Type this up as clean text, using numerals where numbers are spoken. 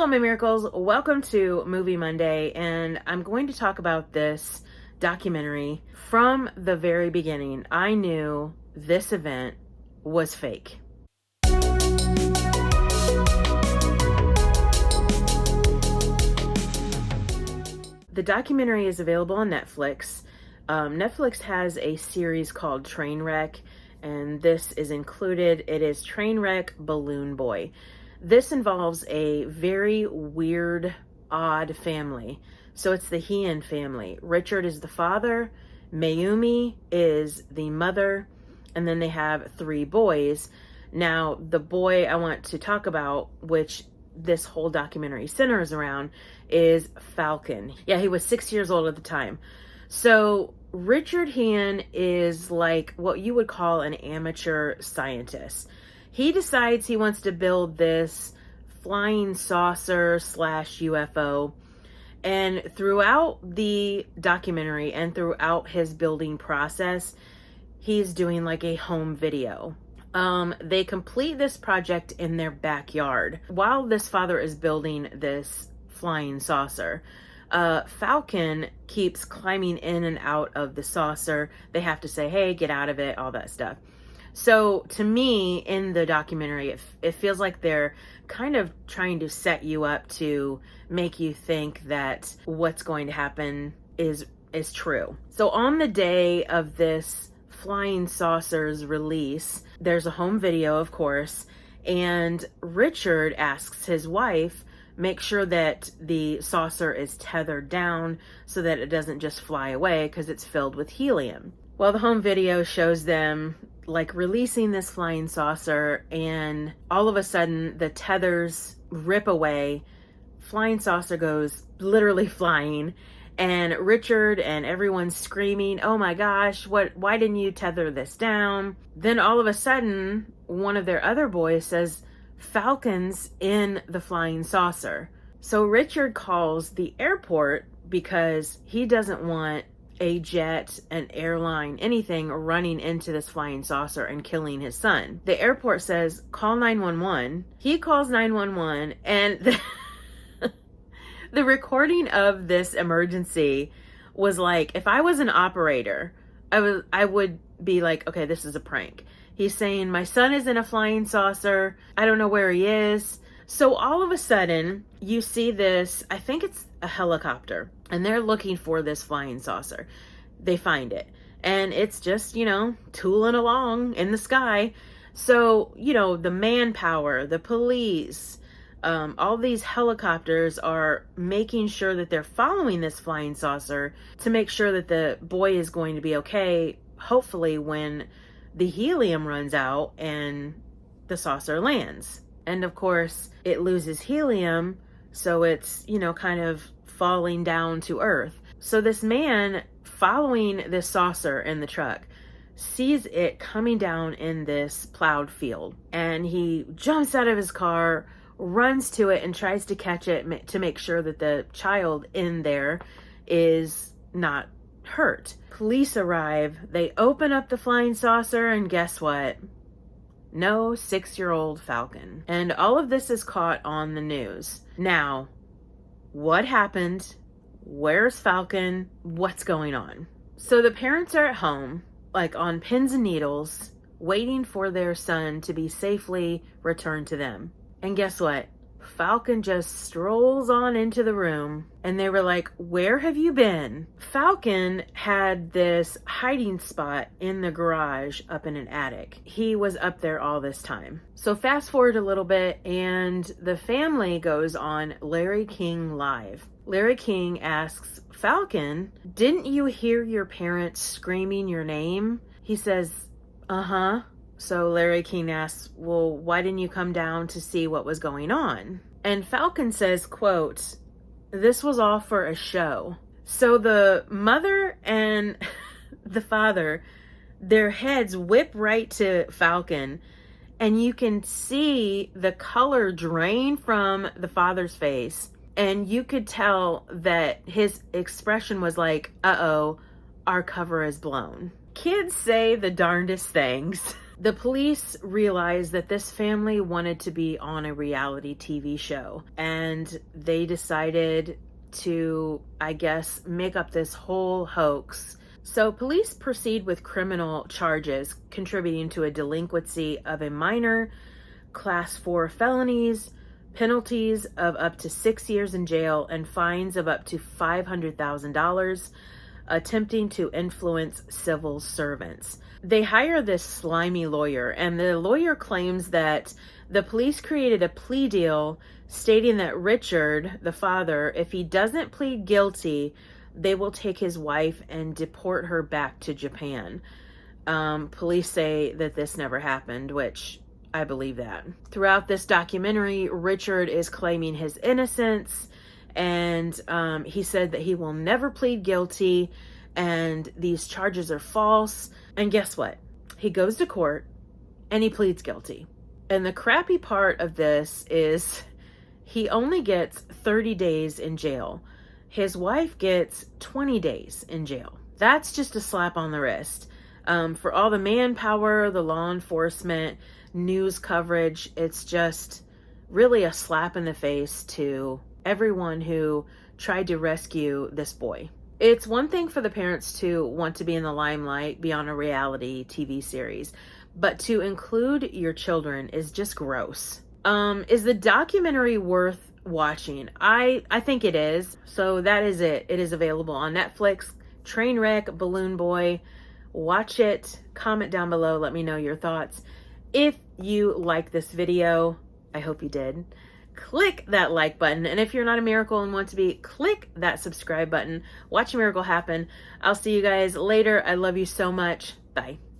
Hello, my miracles. Welcome to Movie Monday, and I'm going to talk about this documentary. From the very beginning, I knew this event was fake. The documentary is available on Netflix. Netflix has a series called Trainwreck, and this is included. It is Trainwreck Balloon Boy. This involves a very weird, odd family. So it's the Heian family. Richard is the father, Mayumi is the mother, and then they have 3 boys. Now, the boy I want to talk about, which this whole documentary centers around, is Falcon. Yeah, he was 6 years old at the time. So Richard Heian is like what you would call an amateur scientist. He decides he wants to build this flying saucer / UFO. And throughout the documentary and throughout his building process, he's doing like a home video. They complete this project in their backyard. While this father is building this flying saucer, Falcon keeps climbing in and out of the saucer. They have to say, hey, get out of it, all that stuff. So to me, in the documentary, it feels like they're kind of trying to set you up to make you think that what's going to happen is true. So on the day of this flying saucer's release, there's a home video, of course, and Richard asks his wife, make sure that the saucer is tethered down so that it doesn't just fly away because it's filled with helium. Well, the home video shows them like releasing this flying saucer, and all of a sudden the tethers rip away. Flying saucer goes literally flying, and Richard and everyone's screaming, oh my gosh, why didn't you tether this down? Then all of a sudden, one of their other boys says, Falcon's in the flying saucer. So Richard calls the airport because he doesn't want a jet, an airline, anything running into this flying saucer and killing his son. The airport says, call 911. He calls 911, and the recording of this emergency was like, if I was an operator, I would be like, okay, this is a prank. He's saying, my son is in a flying saucer. I don't know where he is. So all of a sudden, you see this, I think it's a helicopter, and they're looking for this flying saucer. They find it, and it's just, tooling along in the sky. So, the manpower, the police, all these helicopters are making sure that they're following this flying saucer to make sure that the boy is going to be okay, hopefully when the helium runs out and the saucer lands. And of course, it loses helium, so it's, kind of falling down to earth. So this man following this saucer in the truck sees it coming down in this plowed field, and he jumps out of his car, runs to it, and tries to catch it to make sure that the child in there is not hurt. Police arrive, they open up the flying saucer, and guess what? No 6-year-old Falcon. And all of this is caught on the news. Now, what happened? Where's Falcon? What's going on? So the parents are at home, like on pins and needles, waiting for their son to be safely returned to them. And guess what? Falcon just strolls on into the room, and they were like, where have you been? Falcon had this hiding spot in the garage up in an attic. He was up there all this time. So fast forward a little bit, and the family goes on Larry King Live. Larry King asks Falcon, didn't you hear your parents screaming your name? He says, uh-huh. So Larry King asks, well, why didn't you come down to see what was going on? And Falcon says, quote, this was all for a show. So the mother and the father, their heads whip right to Falcon, and you can see the color drain from the father's face. And you could tell that his expression was like, uh-oh, our cover is blown. Kids say the darndest things. The police realized that this family wanted to be on a reality TV show, and they decided to, I guess, make up this whole hoax. So police proceed with criminal charges contributing to a delinquency of a minor, class 4 felonies, penalties of up to 6 years in jail, and fines of up to $500,000, attempting to influence civil servants. They hire this slimy lawyer, and the lawyer claims that the police created a plea deal stating that Richard, the father, if he doesn't plead guilty, they will take his wife and deport her back to Japan. Police say that this never happened, which I believe that. Throughout this documentary, Richard is claiming his innocence, and he said that he will never plead guilty and these charges are false. And guess what? He goes to court and he pleads guilty. And the crappy part of this is he only gets 30 days in jail. His wife gets 20 days in jail. That's just a slap on the wrist. For all the manpower, the law enforcement, news coverage, it's just really a slap in the face to everyone who tried to rescue this boy. It's one thing for the parents to want to be in the limelight, be on a reality TV series, but to include your children is just gross. Is the documentary worth watching? I think it is. So that is it. It is available on Netflix. Trainwreck Balloon Boy. Watch it. Comment down below. Let me know your thoughts. If you like this video, I hope you did, click that like button. And if you're not a miracle and want to be, click that subscribe button. Watch a miracle happen. I'll see you guys later. I love you so much. Bye.